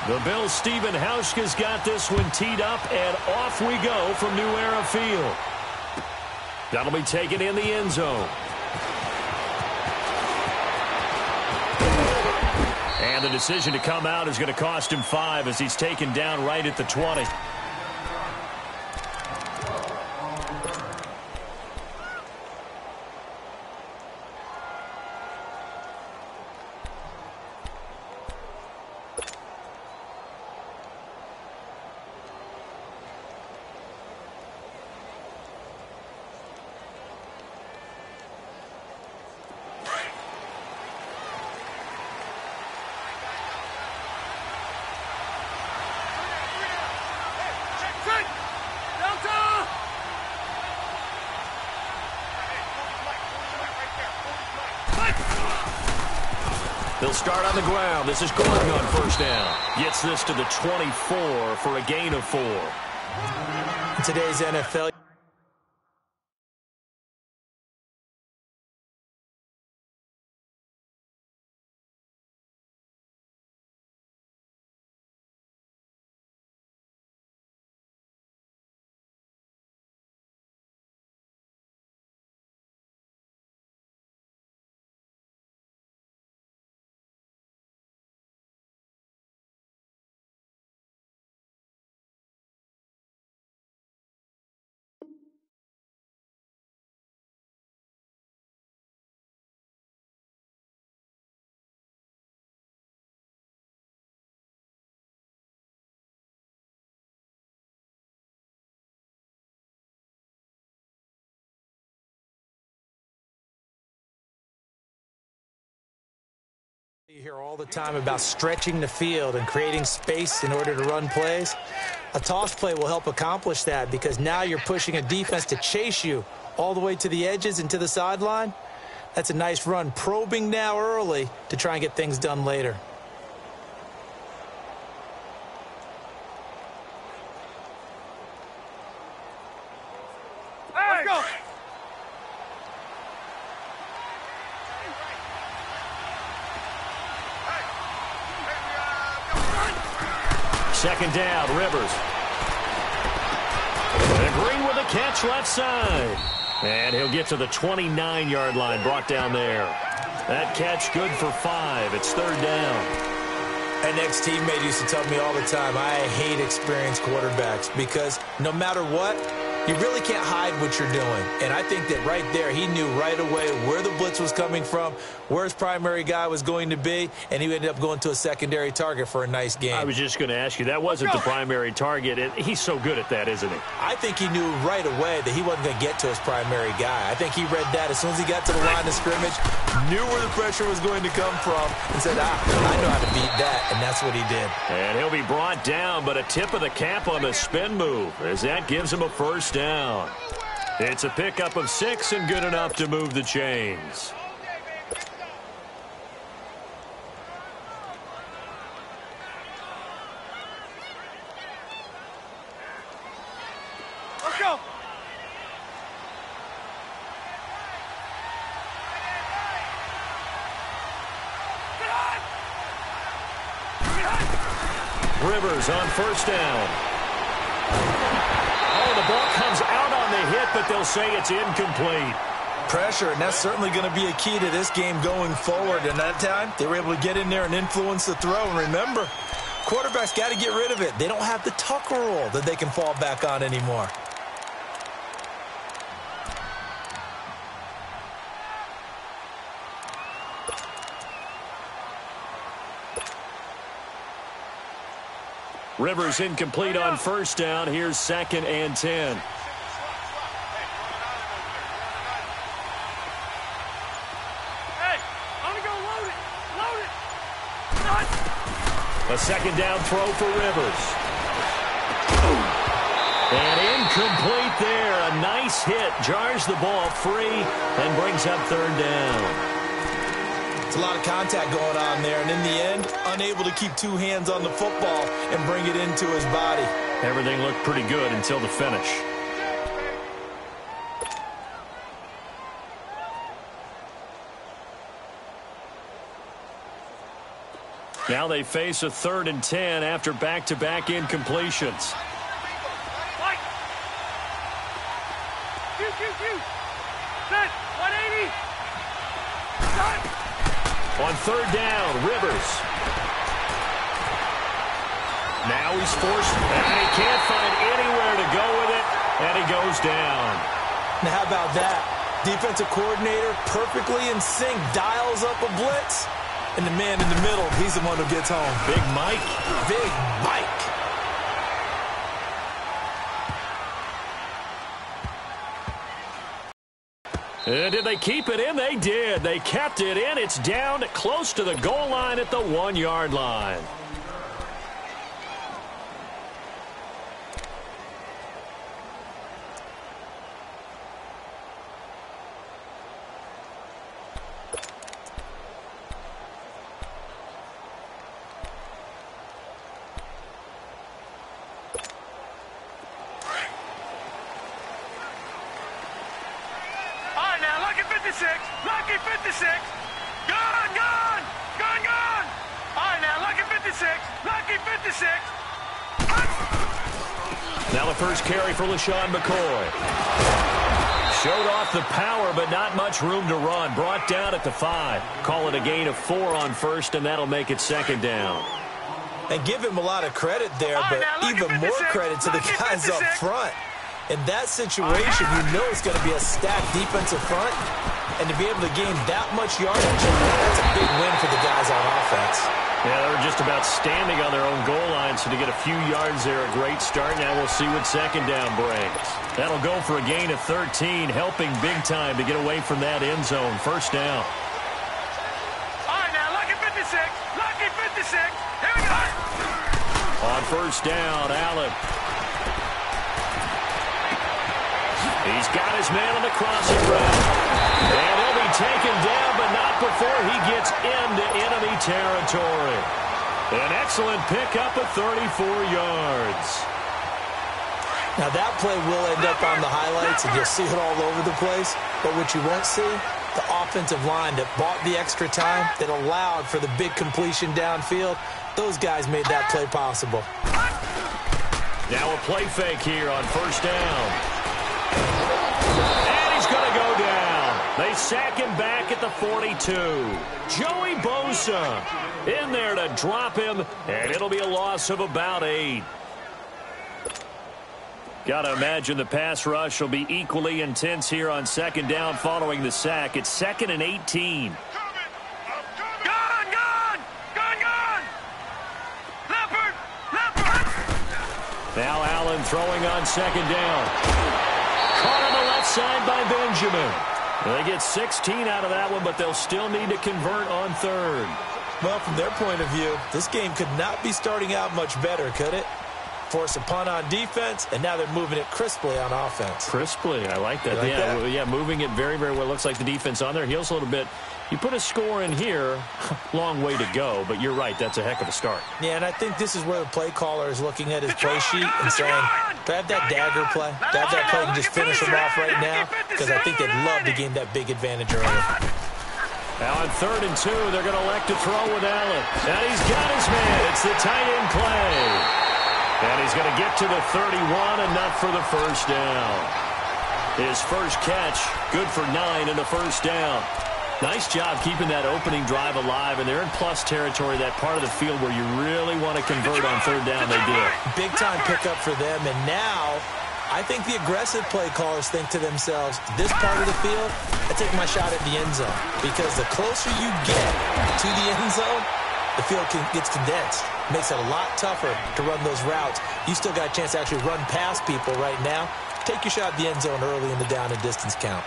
The Bills' Stephen Hauschka's got this one teed up, and off we go from New Era Field. That'll be taken in the end zone. And the decision to come out is going to cost him 5 as he's taken down right at the 20. They'll start on the ground. This is Gordon on first down. Gets this to the 24 for a gain of 4. In today's NFL, you hear all the time about stretching the field and creating space in order to run plays. A toss play will help accomplish that because now you're pushing a defense to chase you all the way to the edges and to the sideline. That's a nice run, probing now early to try and get things done later. Let's go. Second down, Rivers. And Green with a catch left side. And he'll get to the 29-yard line, brought down there. That catch good for 5. It's third down. An ex-teammate used to tell me all the time, I hate experienced quarterbacks because no matter what, you really can't hide what you're doing. And I think that right there, he knew right away where the blitz was coming from, where his primary guy was going to be, and he ended up going to a secondary target for a nice game. I was just going to ask you, that wasn't the primary target. He's so good at that, isn't he? I think he knew right away that he wasn't going to get to his primary guy. I think he read that as soon as he got to the line of scrimmage, knew where the pressure was going to come from, and said, I know how to beat that, and that's what he did. And he'll be brought down, but a tip of the cap on the spin move as that gives him a first down. It's a pickup of 6 and good enough to move the chains. Let's go. Rivers on first down. Oh, the ball comes out on the hit, but they'll say it's incomplete. Pressure, and that's certainly going to be a key to this game going forward. And that time, they were able to get in there and influence the throw. And remember, quarterbacks got to get rid of it. They don't have the Tucker rule that they can fall back on anymore. Rivers incomplete on first down. Here's 2nd and 10. A second down throw for Rivers. And incomplete there. A nice hit. Jars the ball free and brings up third down. It's a lot of contact going on there, and in the end, unable to keep 2 hands on the football and bring it into his body. Everything looked pretty good until the finish. Now they face a 3rd and 10 after back-to-back incompletions. Set, 180. On 3rd down, Rivers. Now he's forced, and he can't find anywhere to go with it, and he goes down. Now how about that? Defensive coordinator perfectly in sync, dials up a blitz. And the man in the middle, he's the one who gets home. Big Mike. Big Mike. Did they keep it in? They did. They kept it in. It's down close to the goal line at the 1-yard line. Lucky 56. Gone. All right, now, lucky 56. Lucky 56. Now the first carry for LaShawn McCoy. Showed off the power, but not much room to run. Brought down at the 5. Call it a gain of 4 on first, and that'll make it 2nd down. And give him a lot of credit there, but even more credit to the guys up front. In that situation, you know it's going to be a stacked defensive front. And to be able to gain that much yardage, that's a big win for the guys on offense. Yeah, they were just about standing on their own goal line, so to get a few yards there, a great start. Now we'll see what 2nd down brings. That'll go for a gain of 13, helping big time to get away from that end zone. 1st down. All right, now, lucky 56. Lucky 56. Here we go. On 1st down, Allen. He's got his man on the crossing route. And he'll be taken down, but not before he gets into enemy territory. An excellent pickup of 34 yards. Now that play will end up on the highlights, and you'll see it all over the place. But what you won't see, the offensive line that bought the extra time, that allowed for the big completion downfield, those guys made that play possible. Now a play fake here on 1st down. And he's going to go down. They sack him back at the 42. Joey Bosa in there to drop him, and it'll be a loss of about 8. Got to imagine the pass rush will be equally intense here on 2nd down following the sack. It's 2nd and 18. Gone. Leopard. Now Allen throwing on 2nd down. Caught on the left side by Benjamin. They get 16 out of that one, but they'll still need to convert on 3rd. Well, from their point of view, this game could not be starting out much better, could it? Force a punt on defense, and now they're moving it crisply on offense. Crisply, I like that. Yeah, moving it very, very well. Looks like the defense on their heels a little bit. You put a score in here, long way to go, but you're right, that's a heck of a start. Yeah, and I think this is where the play caller is looking at his play sheet and saying, do I have that dagger play? Do I have that play and just finish him off right now? Because I think they'd love to gain that big advantage early. Now on 3rd and 2, they're going to elect to throw with Allen. And he's got his man. It's the tight end play. And he's going to get to the 31, enough for the 1st down. His first catch, good for 9 in the 1st down. Nice job keeping that opening drive alive, and they're in plus territory, that part of the field where you really want to convert on 3rd down. They did. Big-time pickup for them, and now I think the aggressive play callers think to themselves, this part of the field, I take my shot at the end zone, because the closer you get to the end zone, the field gets condensed. Makes it a lot tougher to run those routes. You still got a chance to actually run past people right now. Take your shot at the end zone early in the down and distance count.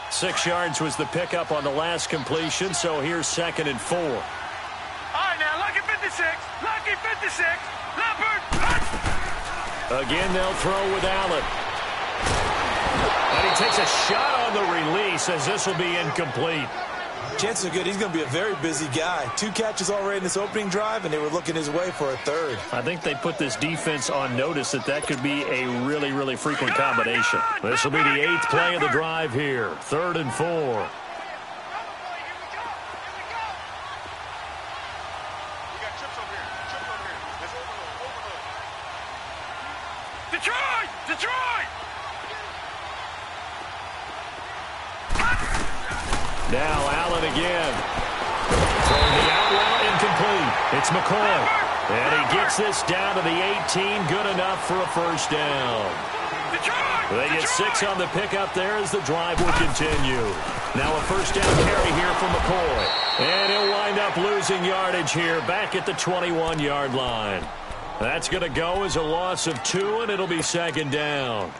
Six yards was the pickup on the last completion, so here's 2nd and 4. All right, now, lucky 56. Lucky 56. Leopard. Again, they'll throw with Allen. And he takes a shot on the release, as this will be incomplete. Chances are good he's going to be a very busy guy. 2 catches already in this opening drive, and they were looking his way for a third. I think they put this defense on notice that could be a really, really frequent combination. This will be the 8th play of the drive here. 3rd and 4. Detroit! Now Allen again. Throwing the out route, incomplete. It's McCoy. And he gets this down to the 18. Good enough for a first down. They get 6 on the pickup there as the drive will continue. Now a first down carry here for McCoy. And he'll wind up losing yardage here back at the 21-yard line. That's going to go as a loss of 2, and it'll be 2nd down.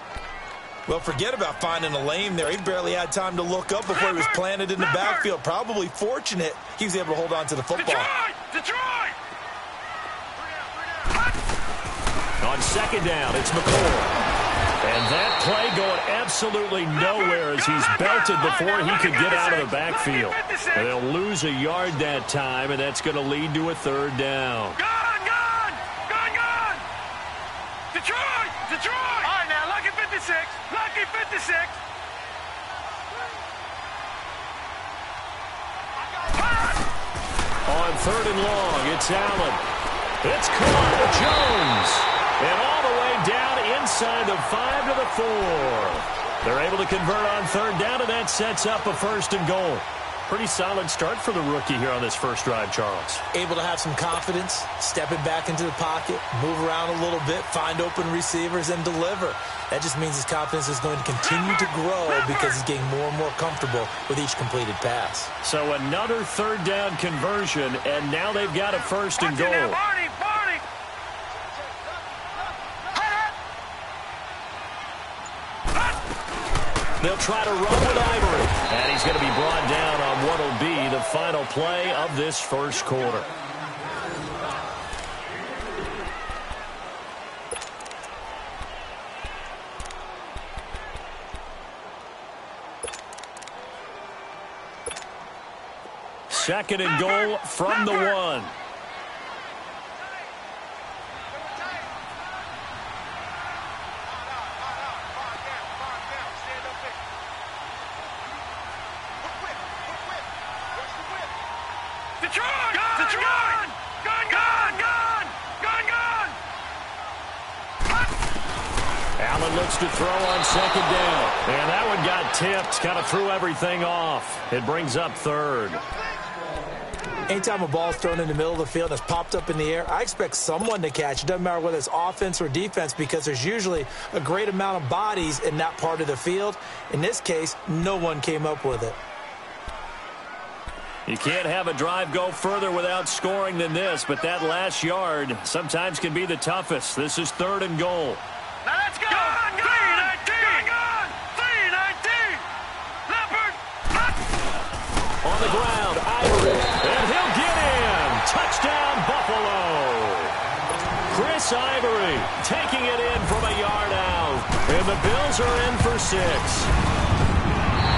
Well, forget about finding a lane there. He barely had time to look up before he was planted in the backfield. Probably fortunate he was able to hold on to the football. Detroit! On 2nd down, it's McCoy. And that play going absolutely nowhere as he's belted before he could get out of the backfield. And they'll lose a yard that time, and that's going to lead to a 3rd down. Gone! Detroit! All right, now, lucky 56. Lucky 56. On 3rd and long, it's Allen. It's caught. Jones. And all the way down inside the 5 to the 4. They're able to convert on 3rd down, and that sets up a 1st and goal. Pretty solid start for the rookie here on this first drive, Charles. Able to have some confidence, stepping back into the pocket, move around a little bit, find open receivers, and deliver. That just means his confidence is going to continue to grow because he's getting more and more comfortable with each completed pass. So another 3rd down conversion, and now they've got a 1st and goal. Barney! They'll try to run with Ivory. And he's going to be brought down on what will be the final play of this first quarter. Second and goal from the 1. Allen looks to throw on 2nd down. And that one got tipped. Kind of threw everything off. It brings up 3rd. Anytime a ball's thrown in the middle of the field and it's popped up in the air, I expect someone to catch. It doesn't matter whether it's offense or defense because there's usually a great amount of bodies in that part of the field. In this case, no one came up with it. You can't have a drive go further without scoring than this, but that last yard sometimes can be the toughest. This is 3rd and goal. Now let's go! 3-19! Leopard! On the ground, Ivory. And he'll get in. Touchdown, Buffalo. Chris Ivory taking it in from a yard out. And the Bills are in for 6.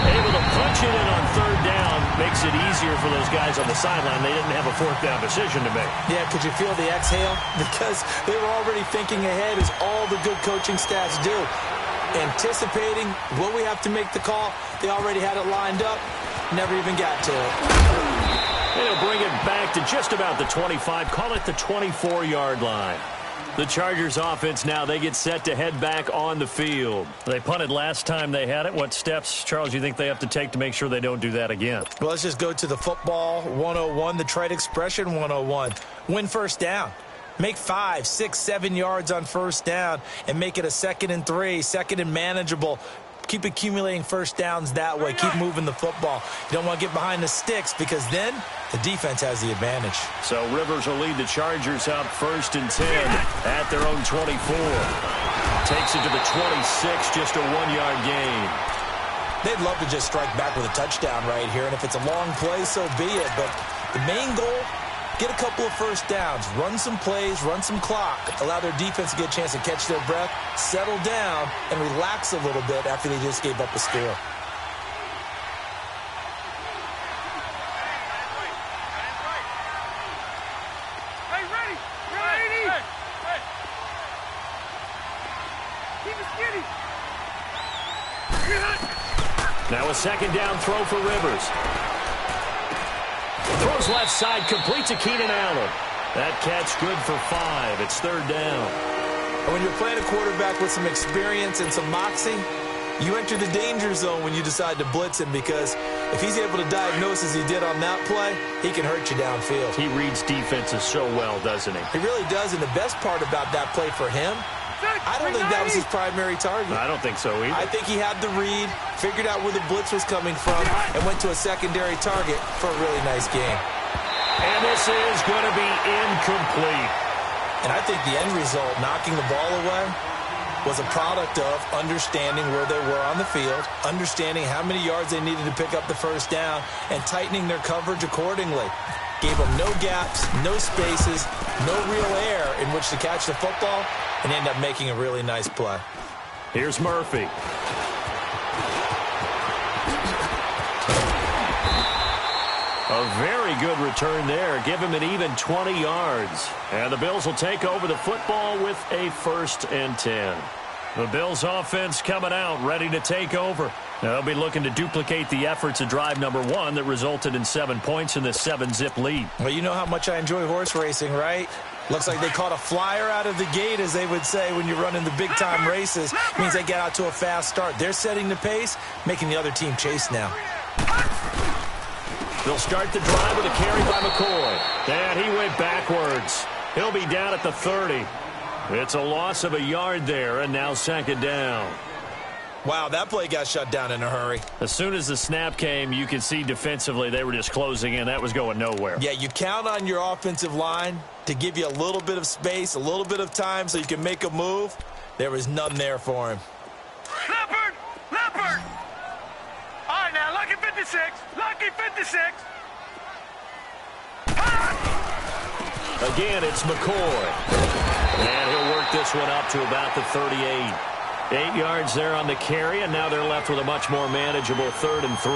Able to punch it in on 3rd down makes it easier for those guys on the sideline. They didn't have a 4th down decision to make. Yeah, could you feel the exhale? Because they were already thinking ahead as all the good coaching staffs do. Anticipating what we have to make the call. They already had it lined up. Never even got to it. They'll bring it back to just about the 25. Call it the 24-yard line. The Chargers offense now, they get set to head back on the field. They punted last time they had it. What steps, Charles, you think they have to take to make sure they don't do that again? Well, let's just go to the football 101, the trade expression 101. Win first down. Make 5, 6, 7 yards on first down and make it a 2nd and 3, 2nd and manageable. Keep accumulating first downs that way. Keep moving the football. You don't want to get behind the sticks because then the defense has the advantage. So Rivers will lead the Chargers out 1st and 10 at their own 24. Takes it to the 26, just a 1-yard gain. They'd love to just strike back with a touchdown right here, and if it's a long play, so be it. But the main goal, get a couple of first downs, run some plays, run some clock, allow their defense to get a chance to catch their breath, settle down, and relax a little bit after they just gave up a score. Now a second down throw for Rivers. Throws left side, complete to Keenan Allen. That catch good for 5. It's third down. When you're playing a quarterback with some experience and some moxie, you enter the danger zone when you decide to blitz him, because if he's able to diagnose as he did on that play, he can hurt you downfield. He reads defenses so well, doesn't he? He really does, and the best part about that play for him, I don't think that was his primary target. I don't think so either. I think he had the read, figured out where the blitz was coming from, and went to a secondary target for a really nice game. And this is going to be incomplete. And I think the end result, knocking the ball away, was a product of understanding where they were on the field, understanding how many yards they needed to pick up the first down, and tightening their coverage accordingly. Gave them no gaps, no spaces, no real air in which to catch the football, and end up making a really nice play. Here's Murphy. A very good return there. Give him an even 20 yards. And the Bills will take over the football with a 1st and 10. The Bills offense coming out, ready to take over. They'll be looking to duplicate the efforts of drive number 1 that resulted in 7 points in the 7-zip lead. Well, you know how much I enjoy horse racing, right? Looks like they caught a flyer out of the gate, as they would say when you're running the big-time races. It means they get out to a fast start. They're setting the pace, making the other team chase now. They'll start the drive with a carry by McCoy. And he went backwards. He'll be down at the 30. It's a loss of a yard there, and now 2nd down. Wow, that play got shut down in a hurry. As soon as the snap came, you could see defensively they were just closing in. That was going nowhere. Yeah, you count on your offensive line to give you a little bit of space, a little bit of time so you can make a move. There was none there for him. Leopard! Leopard! All right, now, lucky 56. Lucky 56. Again, it's McCoy. And he'll work this one up to about the 38. 8 yards there on the carry, and now they're left with a much more manageable 3rd and 3.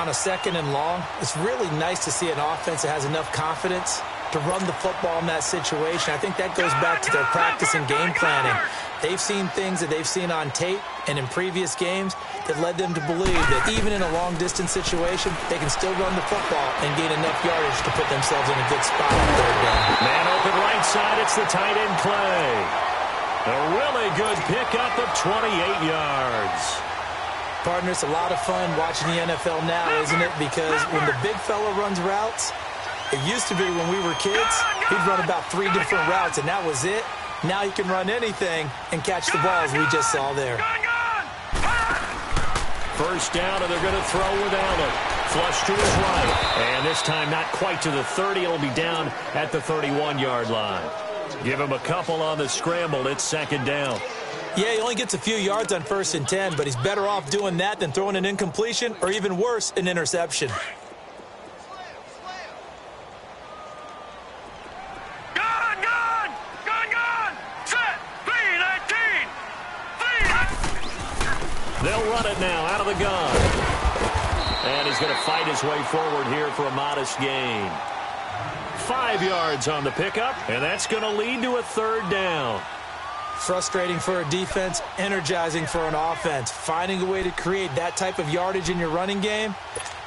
On a 2nd and long, it's really nice to see an offense that has enough confidence to run the football in that situation. I think that goes back to their practice and game planning. They've seen things that they've seen on tape and in previous games that led them to believe that even in a long-distance situation, they can still run the football and gain enough yardage to put themselves in a good spot on 3rd down. Man open right side, it's the tight end Clay. A really good pickup of 28 yards. Partner, it's a lot of fun watching the NFL now, isn't it? Because when the big fella runs routes, it used to be when we were kids, he'd run about 3 different routes, and that was it. Now he can run anything and catch the balls we just saw there. 1st down, and they're going to throw with Allen. Flush to his right. And this time not quite to the 30. It'll be down at the 31-yard line. Give him a couple on the scramble. It's 2nd down. Yeah, he only gets a few yards on 1st and 10, but he's better off doing that than throwing an incompletion or, even worse, an interception. They'll run it now out of the gun. And he's going to fight his way forward here for a modest gain. 5 yards on the pickup, and that's going to lead to a 3rd down. Frustrating for a defense, energizing for an offense. Finding a way to create that type of yardage in your running game,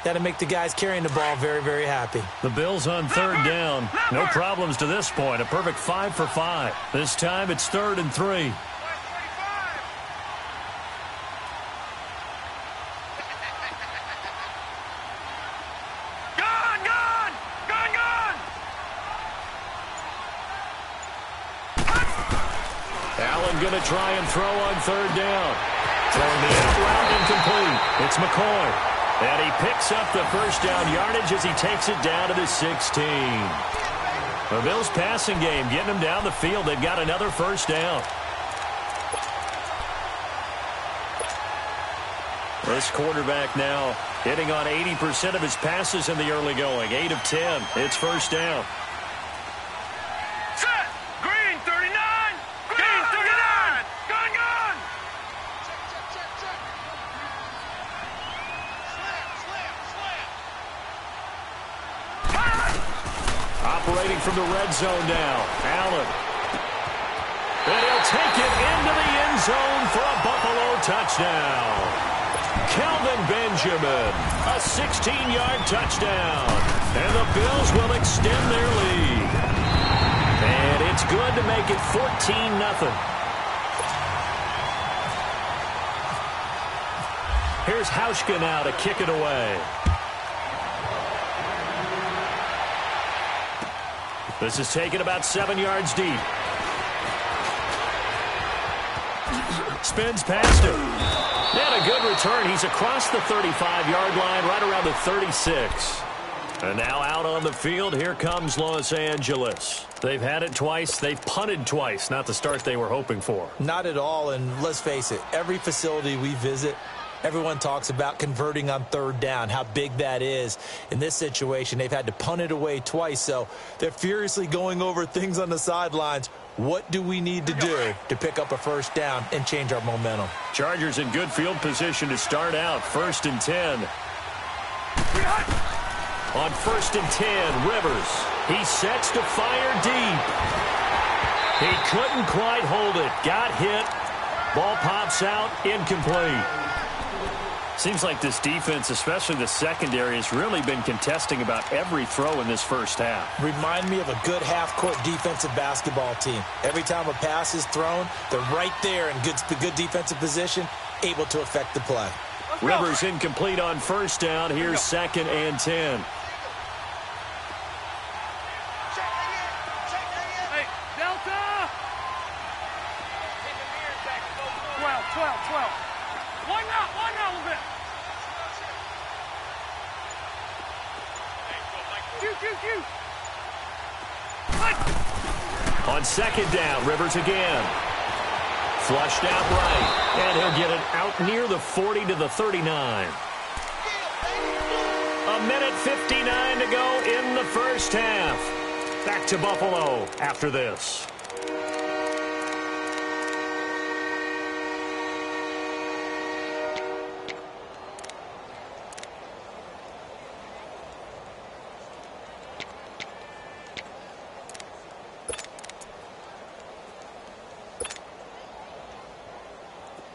that'll make the guys carrying the ball very, very happy. The Bills on 3rd down. No problems to this point. A perfect 5 for 5. This time it's 3rd and 3. Going to try and throw on 3rd down. Throwing the out route incomplete. It's McCoy. And he picks up the 1st down yardage as he takes it down to the 16. The Bills passing game, getting them down the field. They've got another 1st down. This quarterback now hitting on 80% of his passes in the early going. 8 of 10. It's 1st down. Operating from the red zone now. Allen. And he'll take it into the end zone for a Buffalo touchdown. Kelvin Benjamin, a 16-yard touchdown. And the Bills will extend their lead. And it's good to make it 14-0. Here's Hauschka now to kick it away. This is taken about 7 yards deep. Spins past him. And a good return. He's across the 35-yard line, right around the 36. And now out on the field, here comes Los Angeles. They've had it twice. They've punted twice. Not the start they were hoping for. Not at all, and let's face it, every facility we visit, everyone talks about converting on third down, how big that is. In this situation, they've had to punt it away twice, so they're furiously going over things on the sidelines. What do we need to do to pick up a first down and change our momentum? Chargers in good field position to start out. 1st and 10. On 1st and 10, Rivers. He sets to fire deep. He couldn't quite hold it. Got hit. Ball pops out. Incomplete. Seems like this defense, especially the secondary, has really been contesting about every throw in this first half. Remind me of a good half-court defensive basketball team. Every time a pass is thrown, they're right there in good defensive position, able to affect the play. Rivers incomplete on 1st down. Here's 2nd and 10. Hey, Delta! 12. One out a little bit. Q. On 2nd down, Rivers again. Flushed out right, and he'll get it out near the 40 to the 39. A minute 59 to go in the first half. Back to Buffalo after this.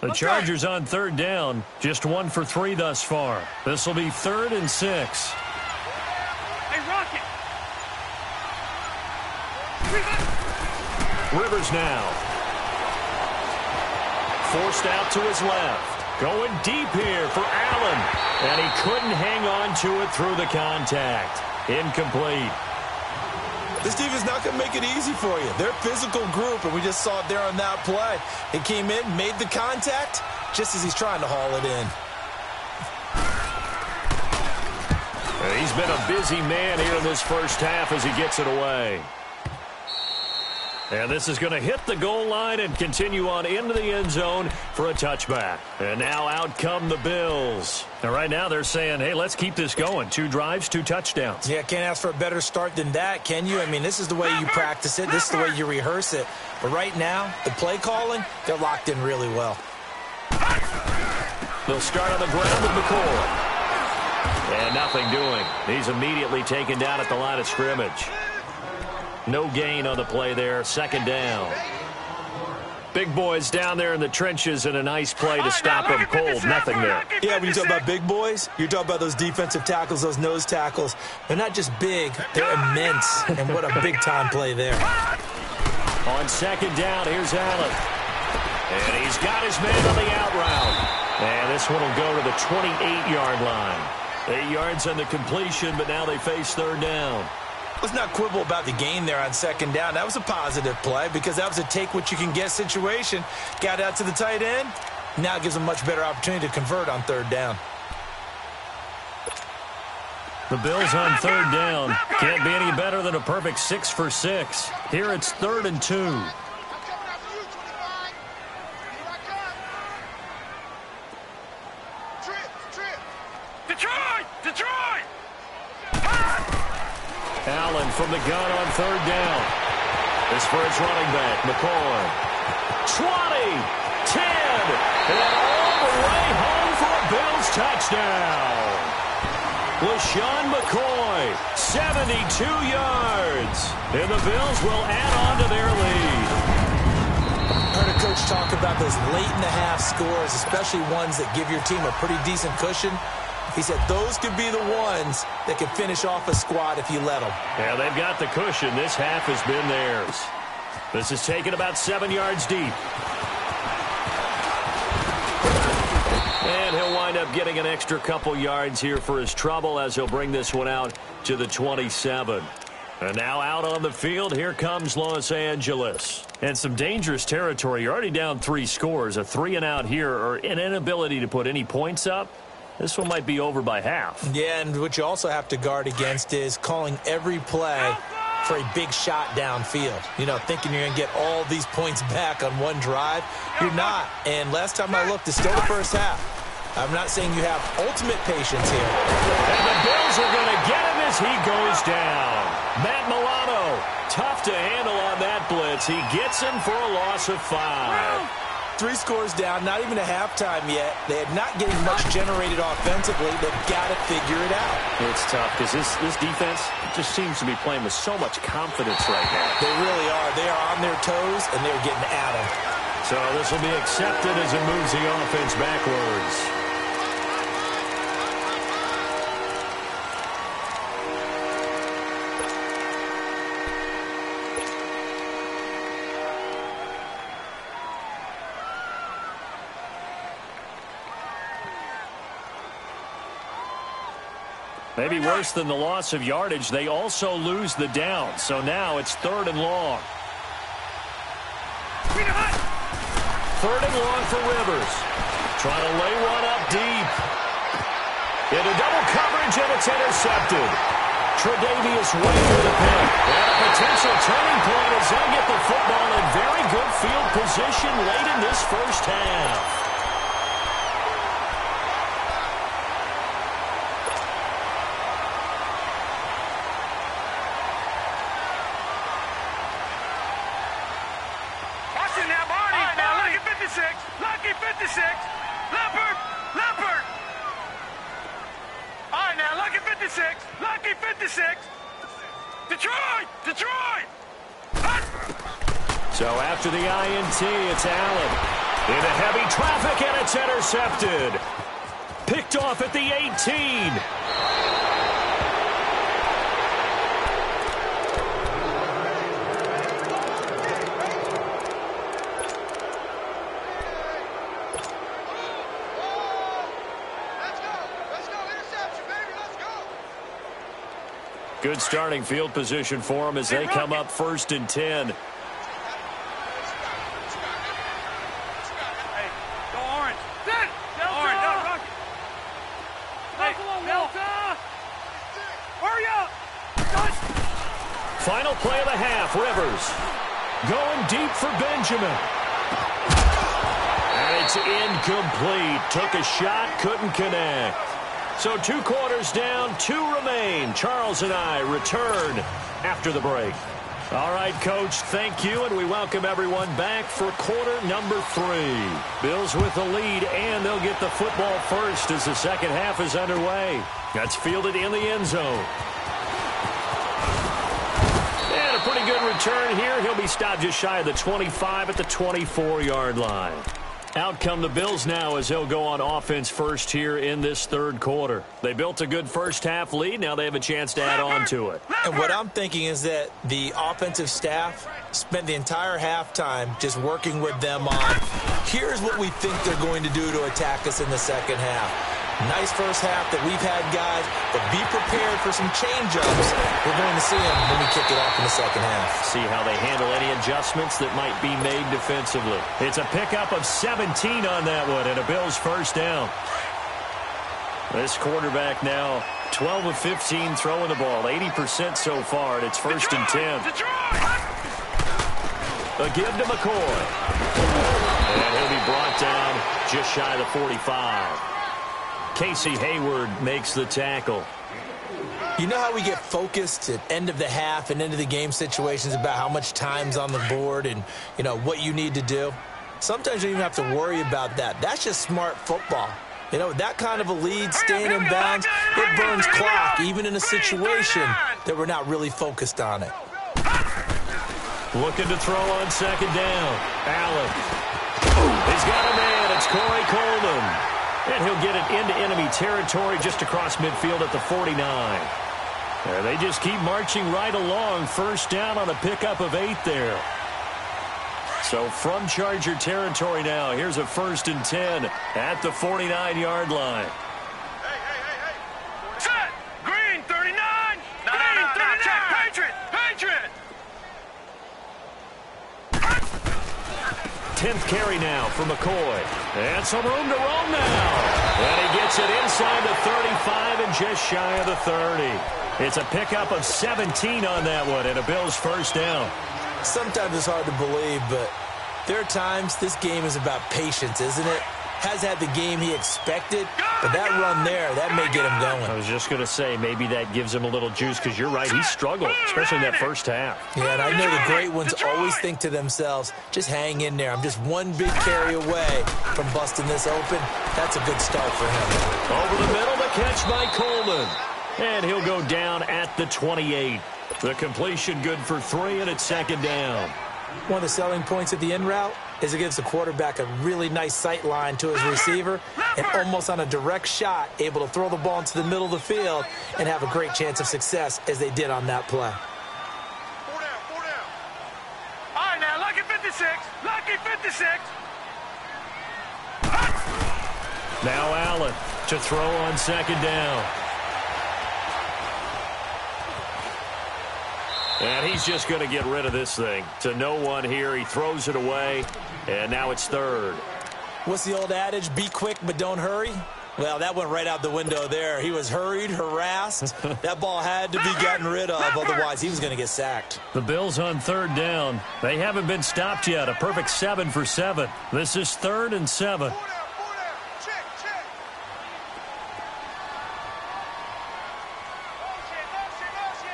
The Chargers on 3rd down, just 1 for 3 thus far. This will be 3rd and 6. Hey, Rocket! Rivers now. Forced out to his left. Going deep here for Allen. And he couldn't hang on to it through the contact. Incomplete. This defense not going to make it easy for you. They're a physical group, and we just saw it there on that play. He came in, made the contact, just as he's trying to haul it in. He's been a busy man here in this first half as he gets it away. And this is going to hit the goal line and continue on into the end zone for a touchback. And now out come the Bills. And right now they're saying, hey, let's keep this going. 2 drives, 2 touchdowns. Yeah, can't ask for a better start than that, can you? I mean, this is the way you practice it. This is the way you rehearse it. But right now, the play calling, they're locked in really well. They'll start on the ground with McCoy. And nothing doing. He's immediately taken down at the line of scrimmage. No gain on the play there. 2nd down. Big boys down there in the trenches and a nice play to stop them cold. Nothing there. Yeah, when you talk about big boys, you're talking about those defensive tackles, those nose tackles. They're not just big, they're immense. And what a big-time play there. On 2nd down, here's Allen. And he's got his man on the out route. And this one will go to the 28-yard line. 8 yards on the completion, but now they face 3rd down. Let's not quibble about the gain there on 2nd down. That was a positive play because that was a take-what-you-can-get situation. Got out to the tight end. Now it gives them a much better opportunity to convert on 3rd down. The Bills on 3rd down. Can't be any better than a perfect 6 for 6. Here it's 3rd and 2. Detroit! Allen from the gun on 3rd down. This for his running back, McCoy. 20, 10, and all the way home for a Bills touchdown. LaShawn McCoy, 72 yards. And the Bills will add on to their lead. heard a coach talk about those late-in-the-half scores, especially ones that give your team a pretty decent cushion. He said those could be the ones that can finish off a squad if you let them. Yeah, they've got the cushion. This half has been theirs. This is taken about 7 yards deep. And he'll wind up getting an extra couple yards here for his trouble as he'll bring this one out to the 27. And now out on the field, here comes Los Angeles. And some dangerous territory. You're already down 3 scores. A 3-and-out here, or an inability to put any points up. This one might be over by half. Yeah, and what you also have to guard against is calling every play for a big shot downfield. You know, thinking you're going to get all these points back on one drive. You're not. And last time I looked, it's still the first half. I'm not saying you have ultimate patience here. And the Bills are going to get him as he goes down. Matt Milano, tough to handle on that blitz. He gets him for a loss of 5. 3 scores down, not even a halftime yet. They are not getting much generated offensively. They've got to figure it out. It's tough because this defense just seems to be playing with so much confidence right now. They really are. They are on their toes, and they're getting at them. So this will be accepted as it moves the offense backwards. Maybe worse than the loss of yardage, they also lose the down. So now it's 3rd and long. 3rd and long for Rivers. Trying to lay one up deep. Into double coverage, and it's intercepted. Tre'Davious White with a pick. And a potential turning point as they get the football in very good field position late in this first half. Lucky 56. Leopard. Leopard. All right, now, lucky 56. Lucky 56. Detroit. Detroit. So after the INT, it's Allen. Into heavy traffic, and it's intercepted. Picked off at the 18. Good starting field position for them as they come up 1st and 10. Hey, go orange. Orange, no, Rocky. Hey, Delta. Hurry up. Final play of the half, Rivers. Going deep for Benjamin. And it's incomplete. Took a shot, couldn't connect. So 2 quarters down, 2 remain. Charles and I return after the break. All right, Coach, thank you, and we welcome everyone back for quarter number 3. Bills with the lead, and they'll get the football first as the second half is underway. That's fielded in the end zone. And a pretty good return here. He'll be stopped just shy of the 25 at the 24-yard line. Out come the Bills now as they'll go on offense first here in this 3rd quarter. They built a good first-half lead. Now they have a chance to add on to it. And what I'm thinking is that the offensive staff spent the entire halftime just working with them on, here's what we think they're going to do to attack us in the second half. Nice first half that we've had, guys, but be prepared for some change-ups. We're going to see them when we kick it off in the second half. See how they handle any adjustments that might be made defensively. It's a pickup of 17 on that one and a Bills first down. This quarterback now 12 of 15 throwing the ball, 80% so far, and it's 1st and 10. A give to McCoy. And he'll be brought down just shy of the 45. Casey Hayward makes the tackle. You know how we get focused at end of the half and end of the game situations about how much time's on the board and, you know, what you need to do? Sometimes you don't even have to worry about that. That's just smart football. You know, that kind of a lead, staying in bounds, it burns clock, even in a situation that we're not really focused on it. Looking to throw on second down. Allen. He's got a man. It's Corey Coleman. And he'll get it into enemy territory just across midfield at the 49. And they just keep marching right along. First down on a pickup of 8 there. So from Charger territory now, here's a 1st and 10 at the 49-yard line. Set! Green, 39! Green, 39! Check, Patriot! Patriot! 10th carry now for McCoy. And some room to roam now. And he gets it inside the 35 and just shy of the 30. It's a pickup of 17 on that one and a Bills first down. Sometimes it's hard to believe, but there are times this game is about patience, isn't it? Has had the game he expected, but that run there, that may get him going. I was just going to say, maybe that gives him a little juice, because you're right, he struggled, especially in that first half. Yeah, and I know the great ones always think to themselves, just hang in there. I'm just one big carry away from busting this open. That's a good start for him. Over the middle, the catch by Coleman. And he'll go down at the 28. The completion good for 3, and it's second down. One of the selling points of the in route is it gives the quarterback a really nice sight line to his receiver and almost on a direct shot able to throw the ball into the middle of the field and have a great chance of success as they did on that play. 4 down, 4 down. All right, now, lucky 56. Lucky 56. Now Allen to throw on second down. And he's just going to get rid of this thing. To no one here. He throws it away. And now it's 3rd. What's the old adage? Be quick, but don't hurry. Well, that went right out the window there. He was hurried, harassed. That ball had to be gotten rid of. Otherwise, he was going to get sacked. The Bills on 3rd down. They haven't been stopped yet. A perfect 7 for 7. This is 3rd and 7. 4 down, 4 down. Check, check. Motion.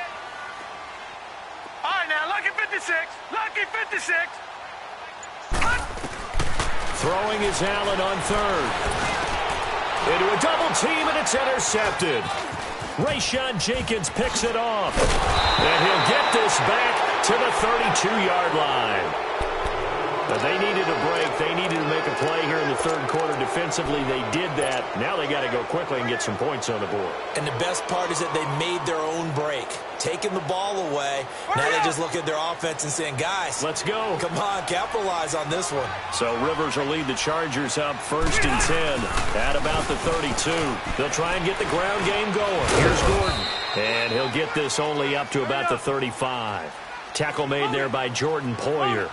All right, now, lucky 56. Lucky 56. Throwing is Allen on 3rd. Into a double team, and it's intercepted. Rayshawn Jenkins picks it off. And he'll get this back to the 32-yard line. But they needed a break. They needed to make a play here in the 3rd quarter. Defensively, they did that. Now they got to go quickly and get some points on the board. And the best part is that they made their own break. Taking the ball away. Now they just look at their offense and saying, guys, let's go. Come on, capitalize on this one. So Rivers will lead the Chargers up 1st and 10 at about the 32. They'll try and get the ground game going. Here's Gordon. And he'll get this only up to about the 35. Tackle made there by Jordan Poyer.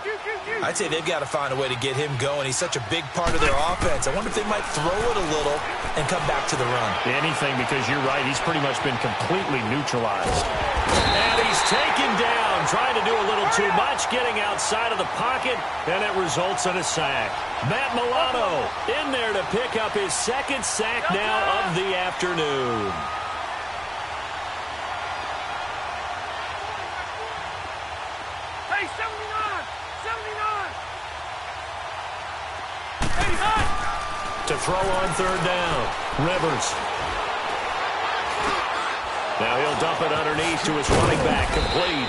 I'd say they've got to find a way to get him going. He's such a big part of their offense. I wonder if they might throw it a little and come back to the run. Anything, because you're right. He's pretty much been completely neutralized. And he's taken down, trying to do a little too much, getting outside of the pocket, and it results in a sack. Matt Milano in there to pick up his 2nd sack now of the afternoon. Hey, 79! 79! To throw on 3rd down. Rivers. Now he'll dump it underneath to his running back, complete.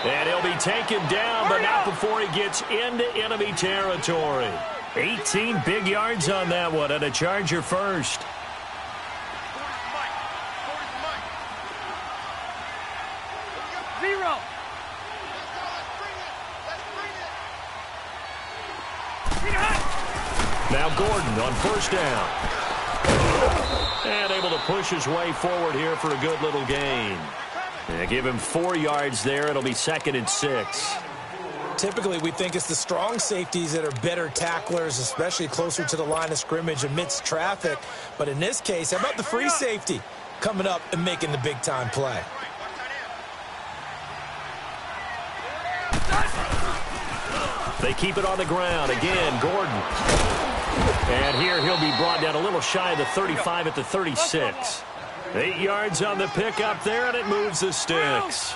And he'll be taken down, but not before he gets into enemy territory. 18 big yards on that one, and a Charger first. Zero. Now Gordon on 1st down. And able to push his way forward here for a good little gain. And give him 4 yards there. It'll be 2nd and 6. Typically, we think it's the strong safeties that are better tacklers, especially closer to the line of scrimmage amidst traffic. But in this case, how about the free safety coming up and making the big-time play? They keep it on the ground. Again, Gordon. And here he'll be brought down a little shy of the 35 at the 36. 8 yards on the pickup there, and it moves the sticks.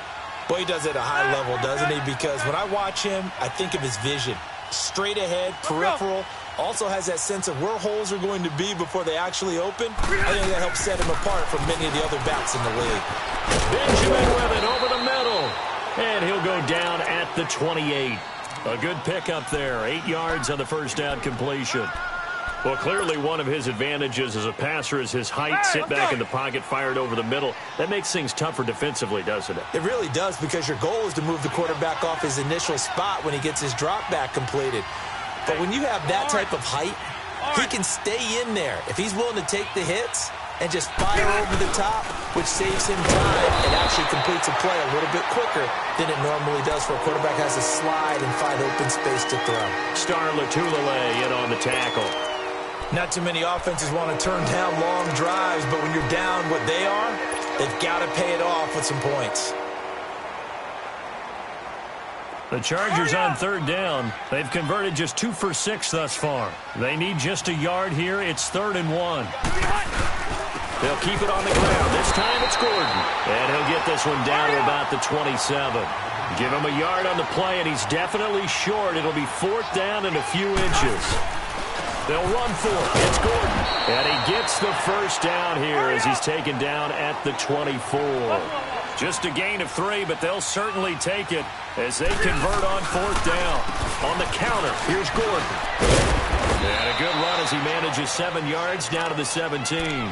Boy, he does it at a high level, doesn't he? Because when I watch him, I think of his vision. Straight ahead, peripheral. Also has that sense of where holes are going to be before they actually open. I think that helps set him apart from many of the other backs in the league. Benjamin with it over the middle. And he'll go down at at the 28. A good pickup there. 8 yards on the first down completion. Well, clearly one of his advantages as a passer is his height. Sit back in the pocket, fired over the middle. That makes things tougher defensively, doesn't it? It really does, because your goal is to move the quarterback off his initial spot when he gets his drop back completed. But when you have that type of height, he can stay in there if he's willing to take the hits and just fire over the top, which saves him time and actually completes a play a little bit quicker than it normally does for a quarterback has to slide and find open space to throw. Star Latulele in on the tackle. Not too many offenses want to turn down long drives, but when you're down what they are, they've got to pay it off with some points. The Chargers on third down. They've converted just 2 for 6 thus far. They need just a yard here. It's 3rd and 1. They'll keep it on the ground. This time it's Gordon. And he'll get this one down to about the 27. Give him a yard on the play, and he's definitely short. It'll be 4th down and a few inches. They'll run for it. It's Gordon. And he gets the first down here as he's taken down at the 24. Just a gain of 3, but they'll certainly take it as they convert on 4th down. On the counter, here's Gordon. And a good run as he manages 7 yards down to the 17.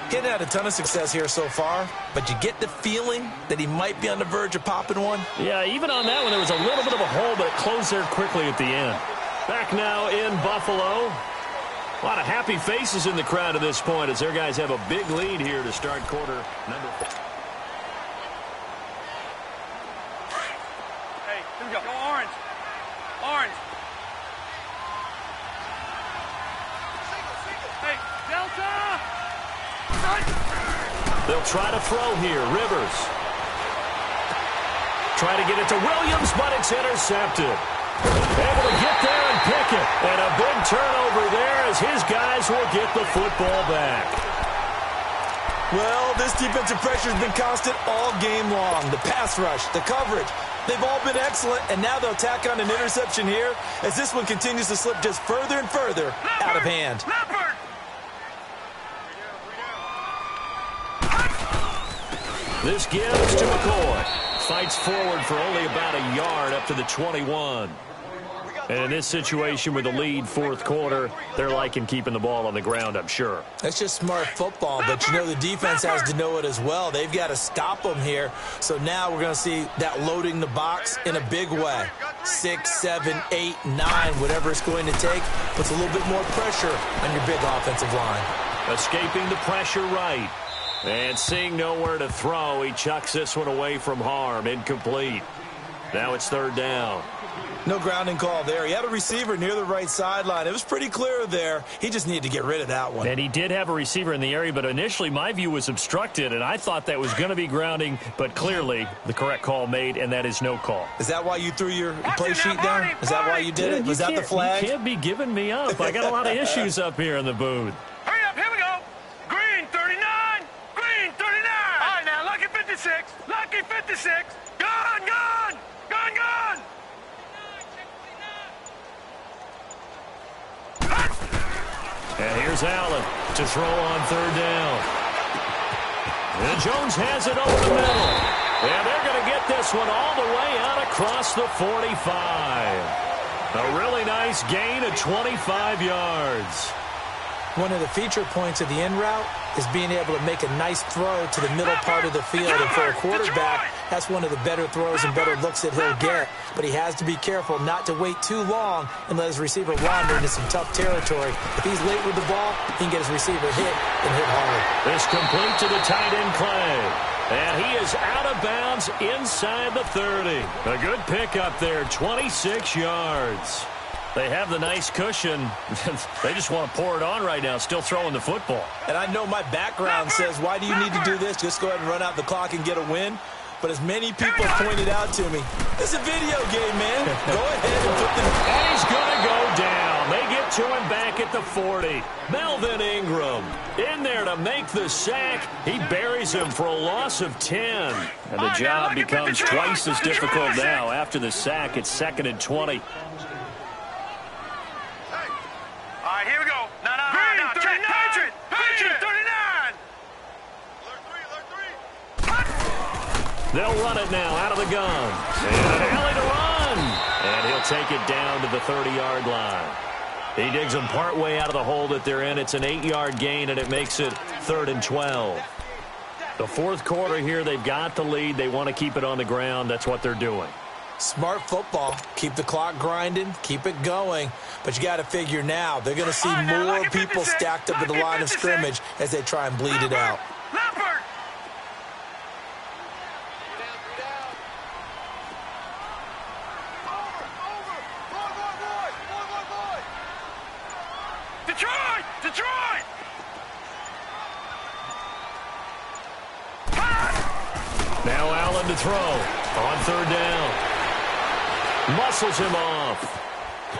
Getting had a ton of success here so far, but you get the feeling that he might be on the verge of popping one. Yeah, even on that one, there was a little bit of a hole, but it closed there quickly at the end. Back now in Buffalo. A lot of happy faces in the crowd at this point as their guys have a big lead here to start quarter number 4. Hey, here we go. Go orange. Orange. Hey, Delta! They'll try to throw here. Rivers. Try to get it to Williams, but it's intercepted. Able to get there and pick it. And a big turnover there as his guys will get the football back. Well, this defensive pressure has been constant all game long. The pass rush, the coverage, they've all been excellent, and now they'll tack on an interception here as this one continues to slip just further and further out of hand. This gives to McCoy. Fights forward for only about a yard up to the 21. And in this situation with the lead 4th quarter, they're liking keeping the ball on the ground, I'm sure. That's just smart football, but you know the defense has to know it as well. They've got to stop them here. So now we're going to see that loading the box in a big way. 6, 7, 8, 9, whatever it's going to take, puts a little bit more pressure on your big offensive line. Escaping the pressure right. And seeing nowhere to throw, he chucks this one away from harm. Incomplete. Now it's 3rd down. No grounding call there. He had a receiver near the right sideline. It was pretty clear there. He just needed to get rid of that one. And he did have a receiver in the area, but initially my view was obstructed, and I thought that was going to be grounding, but clearly the correct call made, and that is no call. Is that why you threw your play sheet down? Is that why you did it? Was that the flag? You can't be giving me up. I got a lot of issues up here in the booth. Hurry up, here we go. Green 39. Green 39. All right, now, lucky 56. Lucky 56. Gone, gone. Gone, gone. And here's Allen to throw on 3rd down. And Jones has it over the middle. And they're going to get this one all the way out across the 45. A really nice gain of 25 yards. One of the feature points of the in route is being able to make a nice throw to the middle part of the field. And for a quarterback, that's one of the better throws and better looks that he'll get. But he has to be careful not to wait too long and let his receiver wander into some tough territory. If he's late with the ball, he can get his receiver hit and hit hard. This complete to the tight end Clay. And he is out of bounds inside the 30. A good pickup there, 26 yards. They have the nice cushion. They just want to pour it on right now, still throwing the football. And I know my background says, why do you need to do this? Just go ahead and run out the clock and get a win. But as many people pointed out to me, this is a video game, man. Go ahead and put them. And he's going to go down. They get to him back at the 40. Melvin Ingram in there to make the sack. He buries him for a loss of 10. And the job becomes twice as difficult now. After the sack, it's 2nd and 20. All right, here we go. No. Check. Patriot. 39. They'll run it now out of the gun. And an alley to take it down to the 30-yard line. He digs them partway out of the hole that they're in. It's an 8-yard gain, and it makes it 3rd and 12. The fourth quarter here, they've got the lead. They want to keep it on the ground. That's what they're doing. Smart football. Keep the clock grinding. Keep it going. But you got to figure now, they're going to see more people stacked up at the line of scrimmage as they try and bleed it out. Detroit! Now Allen to throw on 3rd down. Muscles him off.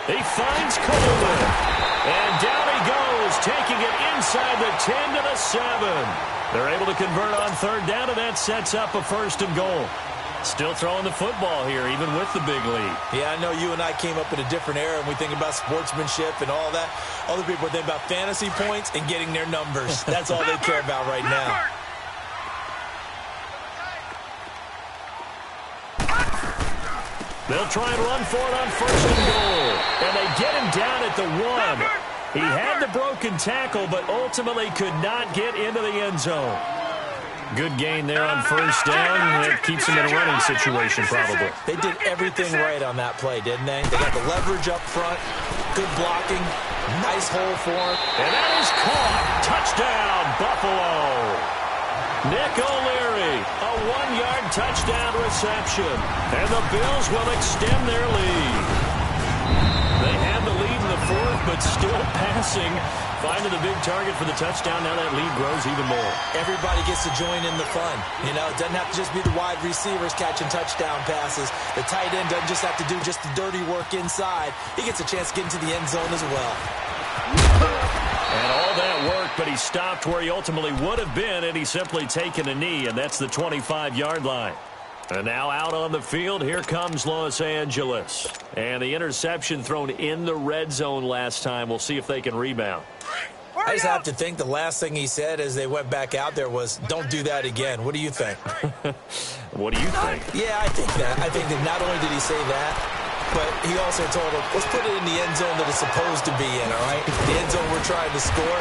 He finds Coleman. And down he goes, taking it inside the 10 to the 7. They're able to convert on 3rd down, and that sets up a 1st and goal. Still throwing the football here, even with the big lead. Yeah, I know you and I came up in a different era, and we think about sportsmanship and all that. Other people think about fantasy points and getting their numbers. That's all they care about right now. They'll try and run for it on 1st and goal. And they get him down at the 1. He had the broken tackle, but ultimately could not get into the end zone. Good gain there on 1st down. It keeps him in a running situation, probably. They did everything right on that play, didn't they? They got the leverage up front, good blocking, nice hole for him. And that is caught. Touchdown, Buffalo. Nick O'Leary, a 1-yard touchdown reception. And the Bills will extend their lead. They have the lead in the 4th, but still passing. Finding the big target for the touchdown. Now that lead grows even more. Everybody gets to join in the fun. You know, it doesn't have to just be the wide receivers catching touchdown passes. The tight end doesn't just have to do just the dirty work inside. He gets a chance to get into the end zone as well. And all that work, but he stopped where he ultimately would have been, and he's simply taken a knee, and that's the 25-yard line. And now out on the field, here comes Los Angeles. And the interception thrown in the red zone last time. We'll see if they can rebound. I just have to think the last thing he said as they went back out there was, don't do that again. What do you think? What do you think? Yeah, I think that. I think that not only did he say that, but he also told him, let's put it in the end zone that it's supposed to be in, all right? The end zone we're trying to score.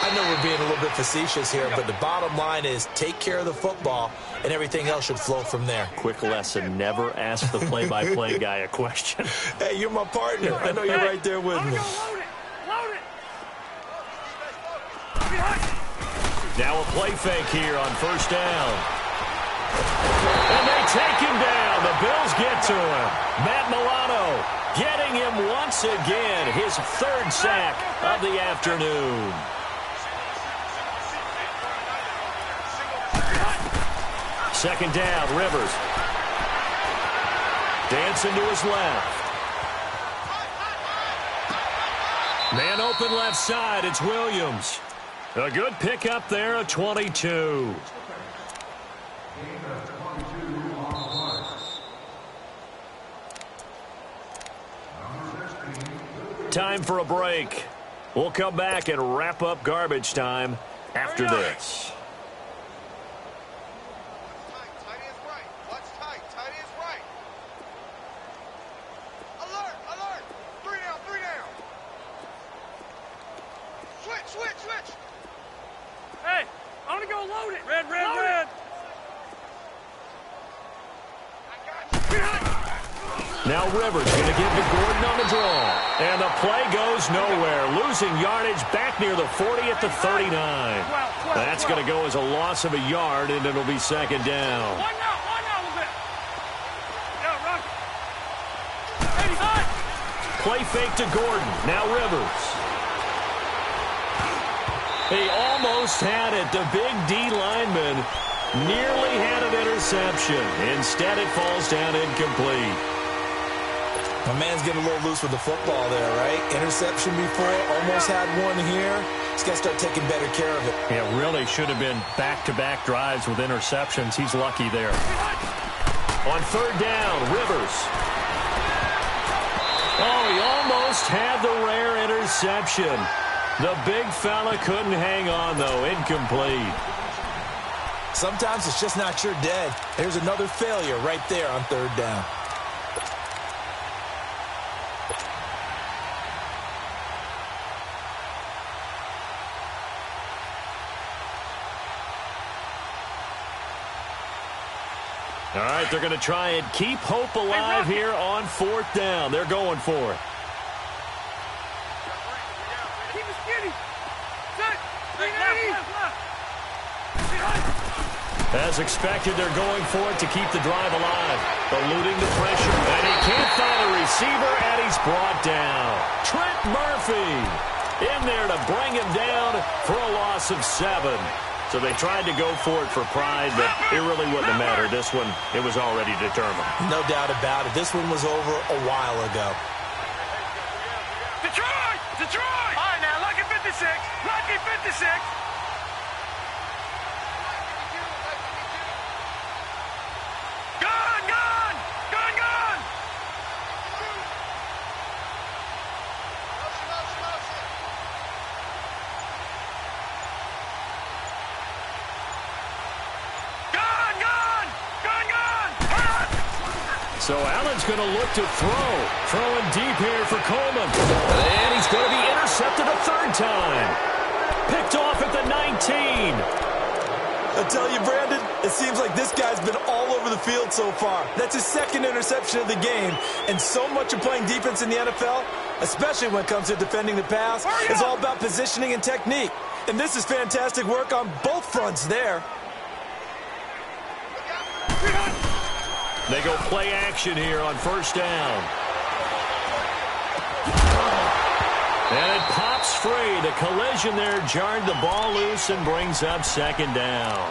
I know we're being a little bit facetious here, but the bottom line is take care of the football, and everything else should flow from there. Quick lesson, never ask the play-by-play guy a question. Hey, you're my partner. I know you're right there with me. Load it! Now a play fake here on 1st down. And they take him down. The Bills get to him. Matt Milano getting him once again. His 3rd sack of the afternoon. Second down, Rivers. Dancing to his left. Man open left side, it's Williams. A good pickup there, a 22. Time for a break. We'll come back and wrap up garbage time after this. Switch! Hey, I want to go load it. Red. Now Rivers going to give to Gordon on the draw. And the play goes nowhere. Losing yardage back near the 40 at the 39. That's going to go as a loss of a yard, and it'll be 2nd down. One now a little bit. Yeah, run. 85. Play fake to Gordon. Now Rivers. He almost had it. The big D lineman nearly had an interception. Instead, it falls down incomplete. My man's getting a little loose with the football there, right? Interception before, almost had one here. He's got to start taking better care of it. Yeah, really should have been back-to-back drives with interceptions. He's lucky there. On 3rd down, Rivers. Oh, he almost had the rare interception. The big fella couldn't hang on, though. Incomplete. Sometimes it's just not your day. There's another failure right there on 3rd down. All right, they're going to try and keep hope alive here on 4th down. They're going for it. Keep it skinny. Set. Left. As expected, they're going for it to keep the drive alive. Eluding the pressure. And he can't find a receiver, and he's brought down. Trent Murphy in there to bring him down for a loss of 7. So they tried to go for it for pride, but it really wouldn't have mattered. This one, it was already determined. No doubt about it. This one was over a while ago. Detroit! Detroit! All right, now, lucky 56. Lucky 56. Gun! Gun! Gun! Gun! Gun! Gun! Gun! Gun! Gun! So Allen's going to look to throw. Throwing deep here for Coleman. And he's going to be intercepted a 3rd time. Picked off at the 19. I tell you, Brandon, it seems like this guy's been all over the field so far. That's his 2nd interception of the game. And so much of playing defense in the NFL, especially when it comes to defending the pass, is all about positioning and technique. And this is fantastic work on both fronts there. They go play action here on 1st down. And it pops free. The collision there jarred the ball loose and brings up 2nd down.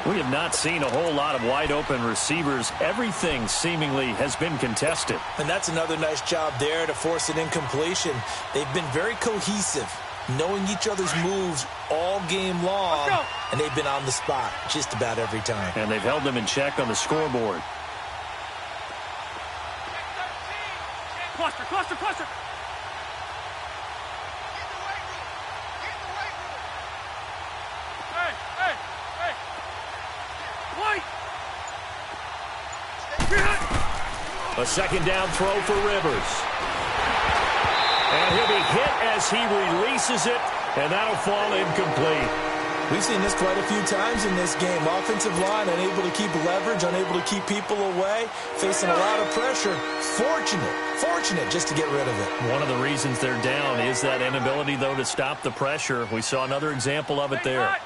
We have not seen a whole lot of wide-open receivers. Everything seemingly has been contested. And that's another nice job there to force an incompletion. They've been very cohesive, knowing each other's moves all game long, and they've been on the spot just about every time. And they've held them in check on the scoreboard. Cluster, cluster, cluster. A 2nd down throw for Rivers. And he'll be hit as he releases it, and that'll fall incomplete. We've seen this quite a few times in this game. Offensive line unable to keep leverage, unable to keep people away, facing a lot of pressure. Fortunate just to get rid of it. One of the reasons they're down is that inability, though, to stop the pressure. We saw another example of it there.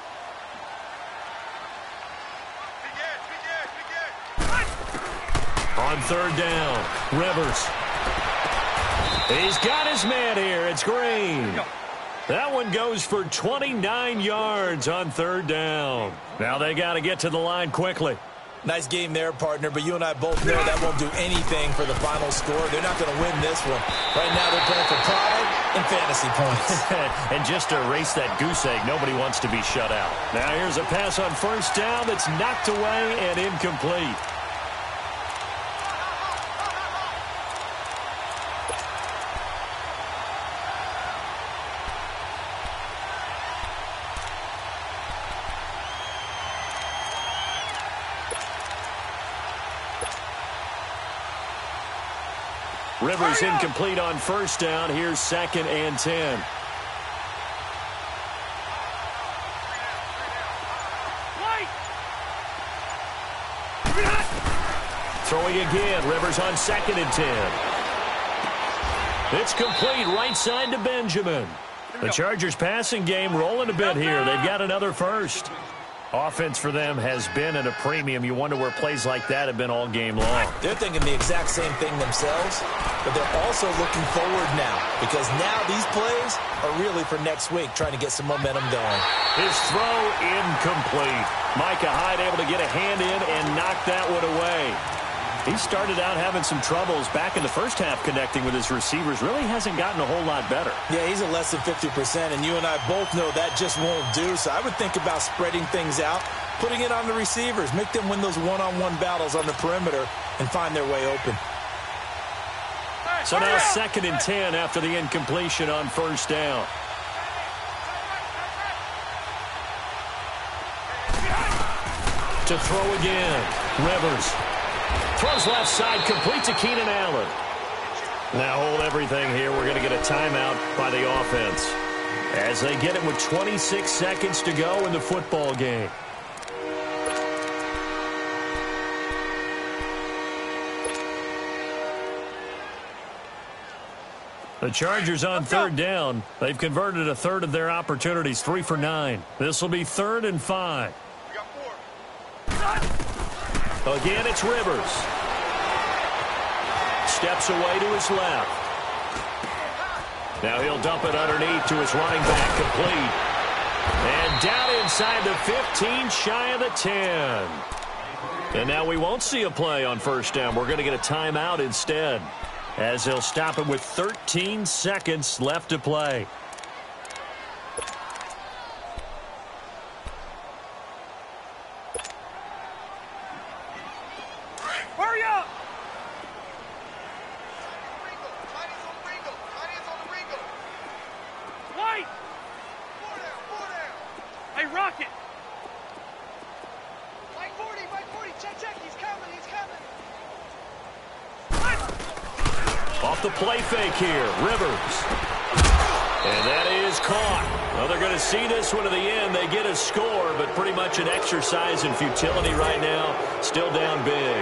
On 3rd down, Rivers. He's got his man here. It's Green. That one goes for 29 yards on 3rd down. Now they got to get to the line quickly. Nice game there, partner, but you and I both know that won't do anything for the final score. They're not going to win this one. Right now they're playing for pride and fantasy points. And just to erase that goose egg, nobody wants to be shut out. Now here's a pass on 1st down that's knocked away and incomplete. Rivers incomplete on 1st down. Here's 2nd and 10. Throwing again. Rivers on 2nd and 10. It's complete right side to Benjamin. The Chargers passing game rolling a bit here. They've got another first. Offense for them has been at a premium. You wonder where plays like that have been all game long. They're thinking the exact same thing themselves, but they're also looking forward now because now these plays are really for next week, trying to get some momentum going. His throw incomplete. Micah Hyde able to get a hand in and knock that one away. He started out having some troubles back in the first half connecting with his receivers. Really hasn't gotten a whole lot better. Yeah, he's at less than 50%, and you and I both know that just won't do. So I would think about spreading things out, putting it on the receivers, make them win those one-on-one battles on the perimeter and find their way open. So now 2nd and 10 after the incompletion on 1st down. To throw again, Rivers. Throws left side, complete to Keenan Allen. Now hold everything here. We're going to get a timeout by the offense as they get it with 26 seconds to go in the football game. The Chargers on third down. They've converted a third of their opportunities, 3 for 9. This will be 3rd and 5. Again, it's Rivers. Steps away to his left. Now he'll dump it underneath to his running back, complete. And down inside the 15, shy of the 10. And now we won't see a play on first down. We're going to get a timeout instead, as they'll stop it with 13 seconds left to play. Hurry up! White! Hey, Rocket! Mike 40, check, he's coming. Off the play fake here, Rivers. And that is caught. Well, they're going to see this one to the end. They get a score, but pretty much an exercise in futility right now. Still down big.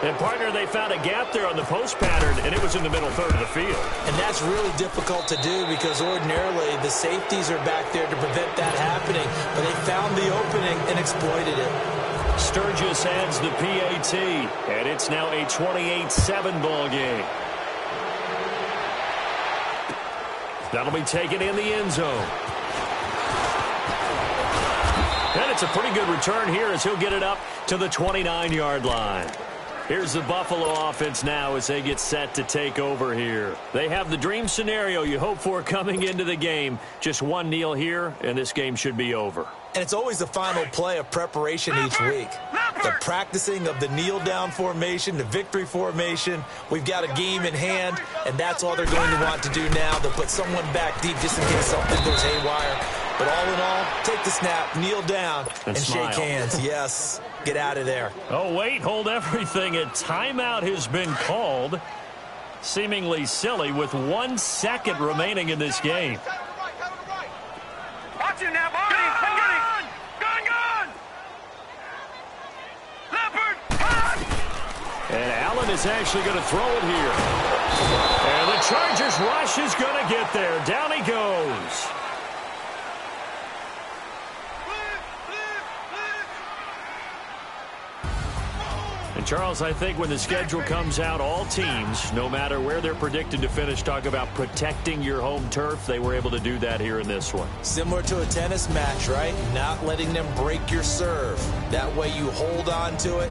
And, partner, they found a gap there on the post pattern, and it was in the middle third of the field. And that's really difficult to do because ordinarily the safeties are back there to prevent that happening. But they found the opening and exploited it. Sturgis adds the PAT, and it's now a 28-7 ball game. That'll be taken in the end zone. And it's a pretty good return here as he'll get it up to the 29-yard line. Here's the Buffalo offense now as they get set to take over here. They have the dream scenario you hope for coming into the game. Just one kneel here, and this game should be over. And it's always the final play of preparation each week. The practicing of the kneel-down formation, the victory formation. We've got a game in hand, and that's all they're going to want to do now. They'll put someone back deep just in case something goes haywire. But all in all, take the snap, kneel down, and shake hands. Yes, get out of there. Oh, wait, hold everything. A timeout has been called. Seemingly silly with 1 second remaining in this game. Watch it now, boy! Gun! Leopard! And Allen is actually going to throw it here. And the Chargers rush is going to get there. Down he goes. And, Charles, I think when the schedule comes out, all teams, no matter where they're predicted to finish, talk about protecting your home turf. They were able to do that here in this one. Similar to a tennis match, right? Not letting them break your serve. That way you hold on to it.